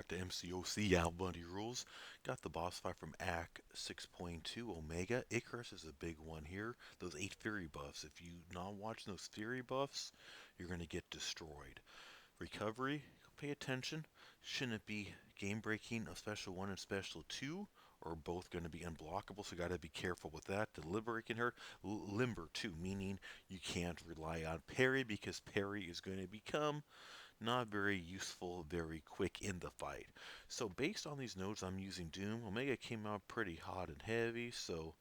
back to MCOC Al Bundy Rules. Got the boss fight from Act 6.2 Omega. Icarus is a big one here. Those 8 Fury buffs. If you not watching those Fury buffs, you're going to get destroyed. Recovery, pay attention. Shouldn't it be game breaking, a special 1 and special 2? Or both going to be unblockable, so got to be careful with that. Delivery can hurt. Limber too, meaning you can't rely on parry because parry is going to become not very useful very quick in the fight. So based on these notes, I'm using Doom. Omega came out pretty hot and heavy, so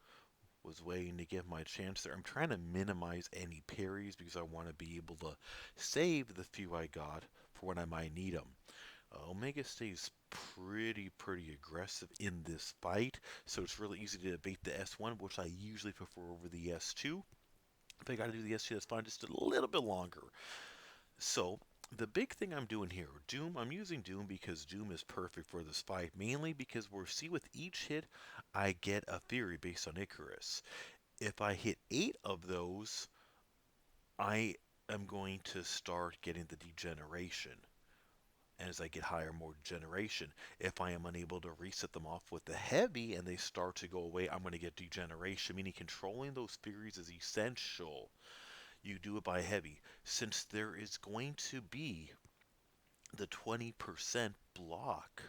was waiting to get my chance there. I'm trying to minimize any parries because I want to be able to save the few I got for when I might need them. Omega stays pretty aggressive in this fight, so it's really easy to debate the S1, which I usually prefer over the S2. If I got to do the S2, that's fine, just a little bit longer. So, the big thing I'm doing here, Doom, I'm using Doom because Doom is perfect for this fight, mainly because we'll see with each hit, I get a Fury based on Icarus. If I hit 8 of those, I am going to start getting the degeneration. And as I get higher, more degeneration. If I am unable to reset them off with the heavy and they start to go away, I'm going to get degeneration, meaning controlling those Furies is essential. You do it by heavy. Since there is going to be the 20% block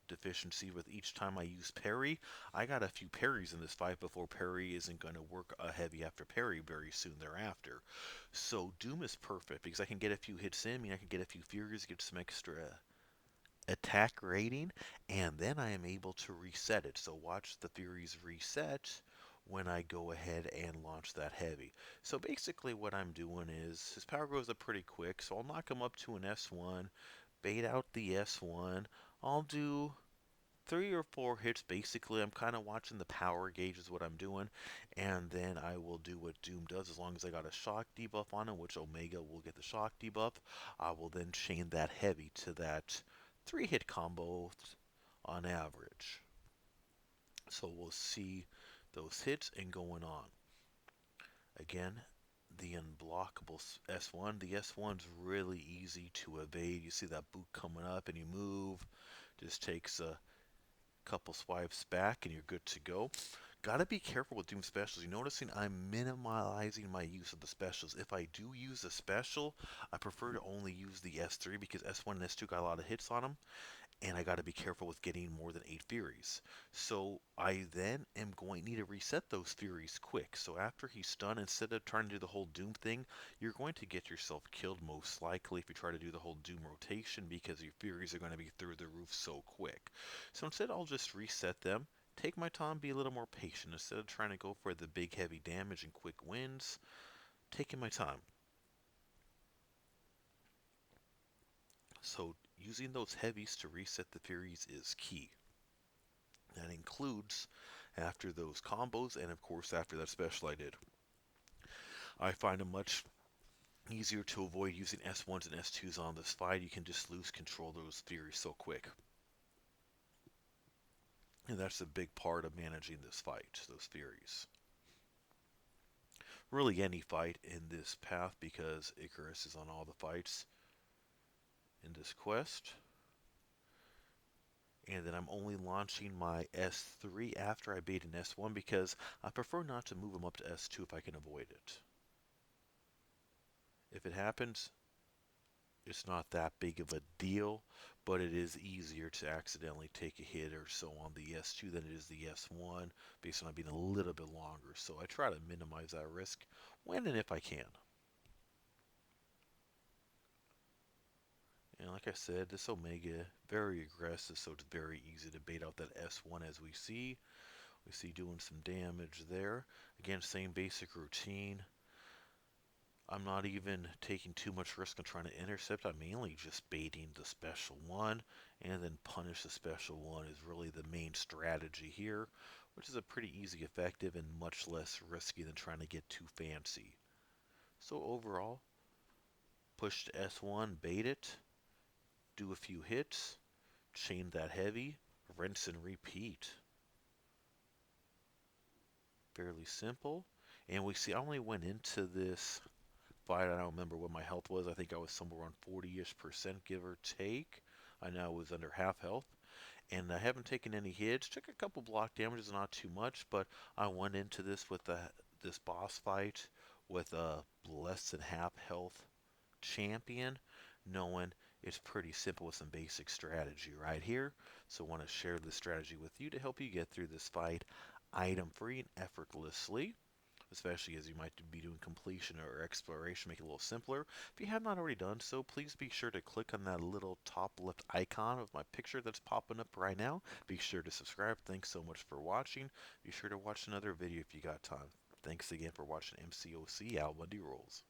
deficiency with each time I use parry, I got a few parries in this fight before parry isn't going to work a heavy after parry very soon thereafter. So Doom is perfect because I can get a few hits in, I mean I can get a few furies, get some extra attack rating, and then I am able to reset it. So watch the Furies reset when I go ahead and launch that heavy. So basically what I'm doing is, his power goes up pretty quick, so I'll knock him up to an S1, bait out the S1, I'll do 3 or 4 hits basically. I'm kind of watching the power gauge is what I'm doing, and then I will do what Doom does as long as I got a shock debuff on him, which Omega will get the shock debuff. I will then chain that heavy to that 3 hit combo on average. So we'll see those hits and going on. Again, the unblockable S1. The S1's really easy to evade. You see that boot coming up and you move. Just takes a couple swipes back and you're good to go. Gotta be careful with doing specials. You're noticing I'm minimalizing my use of the specials. If I do use a special, I prefer to only use the S3 because S1 and S2 got a lot of hits on them, and I gotta be careful with getting more than 8 Furies. So I then am going to need to reset those Furies quick. So after he's stunned, instead of trying to do the whole Doom thing, you're going to get yourself killed most likely if you try to do the whole Doom rotation because your Furies are going to be through the roof so quick. So instead I'll just reset them, take my time, be a little more patient. Instead of trying to go for the big heavy damage and quick wins, taking my time. So using those heavies to reset the Furies is key. That includes after those combos and of course after that special I did. I find it much easier to avoid using S1s and S2s on this fight. You can just lose control of those Furies so quick. And that's a big part of managing this fight, those Furies. Really any fight in this path because Icarus is on all the fights in this quest. And then I'm only launching my S3 after I bait an S1 because I prefer not to move him up to S2 if I can avoid it. If it happens, it's not that big of a deal, but it is easier to accidentally take a hit or so on the S2 than it is the S1 based on it being a little bit longer. So I try to minimize that risk when and if I can. And like I said, this Omega, very aggressive, so it's very easy to bait out that S1 as we see. We see doing some damage there. Again, same basic routine. I'm not even taking too much risk on trying to intercept. I'm mainly just baiting the special one and then punish the special one is really the main strategy here, which is a pretty easy, effective, and much less risky than trying to get too fancy. So overall, push to S1, bait it, do a few hits, chain that heavy, rinse and repeat. Fairly simple. And we see I only went into this fight. I don't remember what my health was. I think I was somewhere around 40-ish percent, give or take. I now was under half health, and I haven't taken any hits. Took a couple block damages, not too much, but I went into this boss fight with a less than half health champion, knowing it's pretty simple with some basic strategy right here. So I want to share this strategy with you to help you get through this fight item free and effortlessly, especially as you might be doing completion or exploration, make it a little simpler. If you have not already done so, please be sure to click on that little top left icon of my picture that's popping up right now. Be sure to subscribe. Thanks so much for watching. Be sure to watch another video if you got time. Thanks again for watching MCOC Al Bundy Rules.